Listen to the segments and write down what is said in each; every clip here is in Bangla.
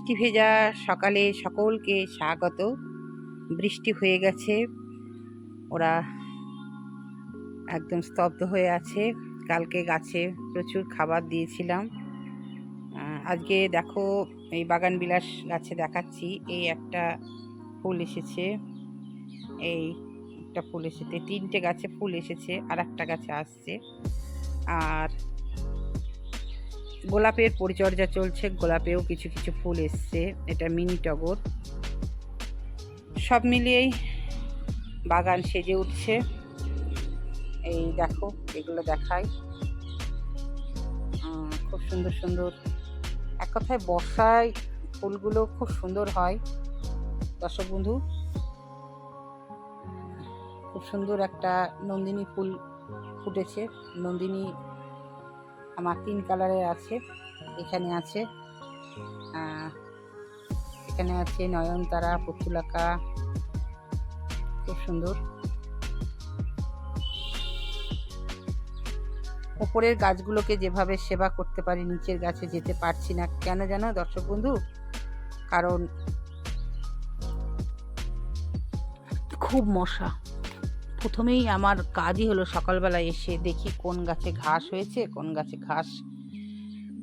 বৃষ্টি ভেজা সকালে সকলকে স্বাগত। বৃষ্টি হয়ে গেছে, ওরা একদম স্তব্ধ হয়ে আছে। কালকে গাছে প্রচুর খাবার দিয়েছিলাম। আজকে দেখো এই বাগান বিলাস গাছে দেখাচ্ছি, এই একটা ফুল এসেছে, এই একটা ফুল এসেছে, 3টে গাছে ফুল এসেছে, আর একটা গাছে আসছে। আর গোলাপের পরিচর্যা চলছে, গোলাপেও কিছু কিছু ফুল এসছে, এটা মিনি টগর। সব মিলিয়েই বাগান সেজে উঠছে। এই দেখো, এগুলো দেখাই, খুব সুন্দর সুন্দর। এক কথায় বর্ষায় ফুলগুলো খুব সুন্দর হয় দর্শক বন্ধু। খুব সুন্দর একটা নন্দিনী ফুল ফুটেছে। নন্দিনী আমার 3 কালারের আছে। এখানে আছে নয়নতারা, পতুলাকা, খুব সুন্দর। ওপরের গাছগুলোকে যেভাবে সেবা করতে পারি, নিচের গাছে যেতে পারছি না কেন জানো দর্শক বন্ধু? কারণ খুব মশা। প্রথমেই আমার কাজই হলো সকালবেলা এসে দেখি কোন গাছে ঘাস হয়েছে,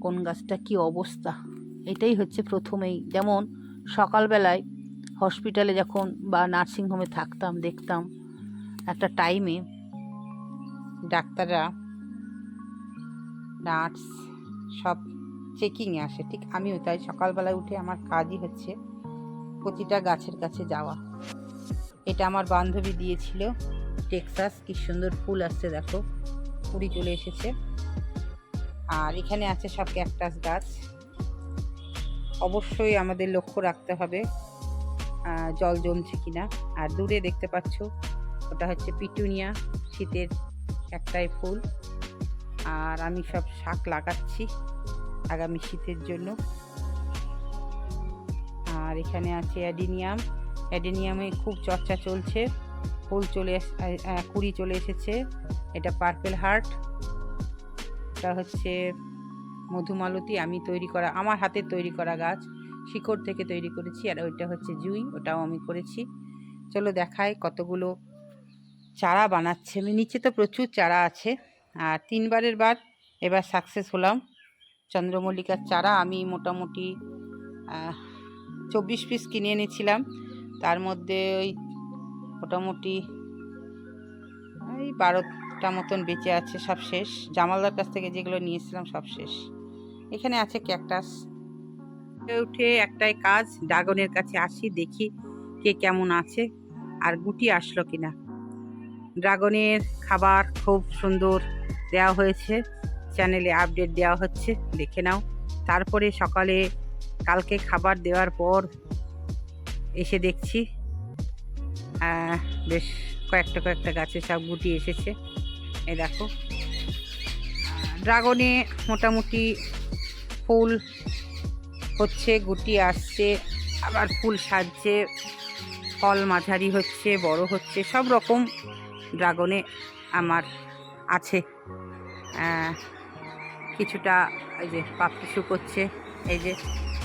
কোন গাছটা কি অবস্থা, এটাই হচ্ছে প্রথমেই। যেমন সকালবেলায় হসপিটালে যখন বা নার্সিংহোমে থাকতাম, দেখতাম একটা টাইমে ডাক্তাররা, নার্স সব চেকিংয়ে আসে, ঠিক আমিও তাই। সকালবেলায় উঠে আমার কাজই হচ্ছে প্রতিটা গাছের কাছে যাওয়া। এটা আমার বান্ধবী দিয়েছিল, টেক্সাস। কি সুন্দর ফুল আসছে দেখো, কুড়ি চলে এসেছে। আর এখানে আছে সব ক্যাকটাস গাছ। অবশ্যই আমাদের লক্ষ্য রাখতে হবে জল জমছে কিনা। আর দূরে দেখতে পাচ্ছ, ওটা হচ্ছে পিটুনিয়া, শীতের একটাই ফুল। আর আমি সব শাক লাগাচ্ছি আগামী শীতের জন্য। আর এখানে আছে অ্যাডেনিয়ামে খুব চর্চা চলছে, ফুল কুড়ি চলে এসেছে। এটা পার্পেল হার্ট, এটা হচ্ছে মধুমালতী, আমার হাতের তৈরি করা গাছ, শিকড় থেকে তৈরি করেছি। আর ওইটা হচ্ছে জুঁই, ওটাও আমি করেছি। চলো দেখাই কতগুলো চারা বানাচ্ছে। নিচে তো প্রচুর চারা আছে। আর 3বারের বার এবার সাকসেস হলাম। চন্দ্রমল্লিকার চারা আমি মোটামুটি 24 পিস কিনে এনেছিলাম। তার মধ্যে ওই মোটামুটি 12টা মতন বেঁচে আছে, সব শেষ। জামালদার কাছ থেকে যেগুলো নিয়েছিলাম সব শেষ। এখানে আছে ক্যাকটাস। উঠে একটাই কাজ, ড্রাগনের কাছে আসি, দেখি কে কেমন আছে আর গুটি আসলো কিনা। ড্রাগনের খাবার খুব সুন্দর দেওয়া হয়েছে, চ্যানেলে আপডেট দেওয়া হচ্ছে, দেখে নাও। তারপরে সকালে কালকে খাবার দেওয়ার পর এসে দেখছি বেশ কয়েকটা গাছে সব গুটি এসেছে। এই দেখো, ড্রাগনে মোটামুটি ফুল হচ্ছে, গুটি আসছে, আবার ফুল সাজছে, ফল মাঝারি হচ্ছে, বড় হচ্ছে, সব রকম ড্রাগনে আমার আছে। কিছুটা এই যে পাপড়ি শুকোচ্ছে, এই যে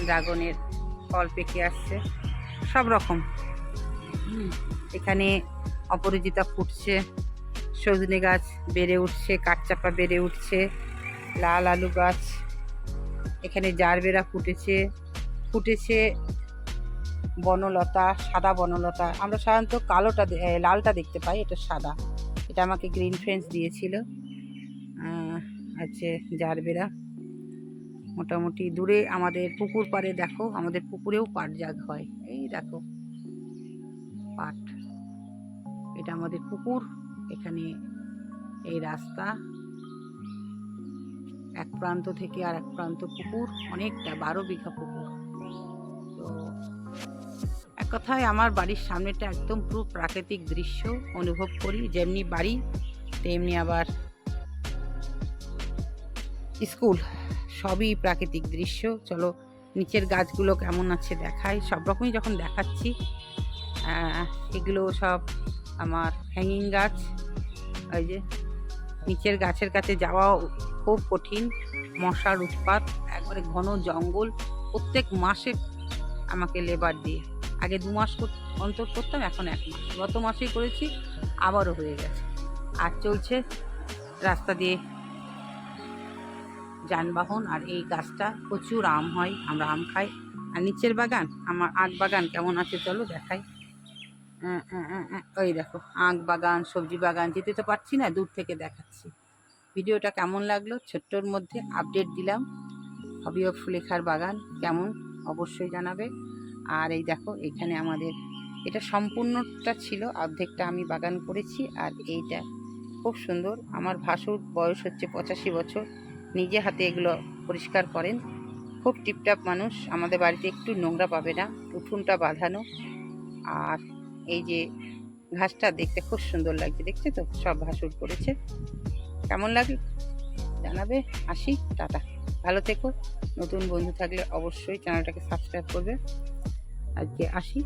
ড্রাগনের ফল পেকে আসছে, সব রকম। এখানে অপরাজিতা ফুটছে, সজনে গাছ বেড়ে উঠছে, কাঠচাপা বেড়ে উঠছে, লাল আলু গাছ, এখানে জারবেরা ফুটেছে বনলতা, সাদা বনলতা। আমরা সাধারণত লালটা দেখতে পাই, এটা সাদা। এটা আমাকে গ্রিন ফ্রেন্ডস দিয়েছিল। আছে জারবেরা। মোটামুটি দূরে আমাদের পুকুর পাড়ে দেখো, আমাদের পুকুরেও পাট জাগ হয়। এই দেখো পাট, এটা আমাদের পুকুর। এখানে এই রাস্তা, এক প্রান্ত থেকে আর এক প্রান্ত পুকুর, অনেকটা 12 বিঘা পুকুর। তো এক কথায় আমার বাড়ির সামনেটা একদম পুরো প্রাকৃতিক দৃশ্য অনুভব করি। যেমনি বাড়ি তেমনি আবার স্কুল, সবই প্রাকৃতিক দৃশ্য। চলো নিচের গাছগুলো কেমন আছে দেখাই। সব রকমই যখন দেখাচ্ছি, এগুলো সব আমার হ্যাঙ্গিং গাছ। ওই যে নিচের গাছের কাছে যাওয়া খুব কঠিন, মশার উৎপাত, একবারে ঘন জঙ্গল। প্রত্যেক মাসে আমাকে লেবার দিয়ে। আগে 2 মাস অন্তর করতাম, এখন 1 মাস। গত মাসেই করেছি, আবারও হয়ে গেছে। আর চলছে রাস্তা দিয়ে যানবাহন। আর এই গাছটা প্রচুর আম হয়, আমরা আম খাই। আর নিচের বাগান, আমার আখ বাগান কেমন আছে চলো দেখাই। ওই দেখো আখ বাগান, সবজি বাগান, যেতে তো পারছি না, দূর থেকে দেখাচ্ছি। ভিডিওটা কেমন লাগলো, ছোট্টর মধ্যে আপডেট দিলাম। হবি অফ সুলেখার বাগান কেমন অবশ্যই জানাবে। আর এই দেখো এখানে আমাদের এটা সম্পূর্ণটা ছিল, অর্ধেকটা আমি বাগান করেছি। আর এইটা খুব সুন্দর। আমার ভাসুর বয়স হচ্ছে 85 বছর, নিজে হাতে এগুলো পরিষ্কার করেন। খুব টিপটাপ মানুষ। আমাদের বাড়িতে একটু নোংরা পাবে না, উঠোনটা বাঁধানো। আর এই যে ঘাসটা দেখতে খুব সুন্দর লাগছে, দেখছে তো, সব ভাসুর করেছে। কেমন লাগে জানাবে। আসি, টাটা, ভালো থেকো। নতুন বন্ধু থাকলে অবশ্যই চ্যানেলটাকে সাবস্ক্রাইব করবে। আজকে আসি।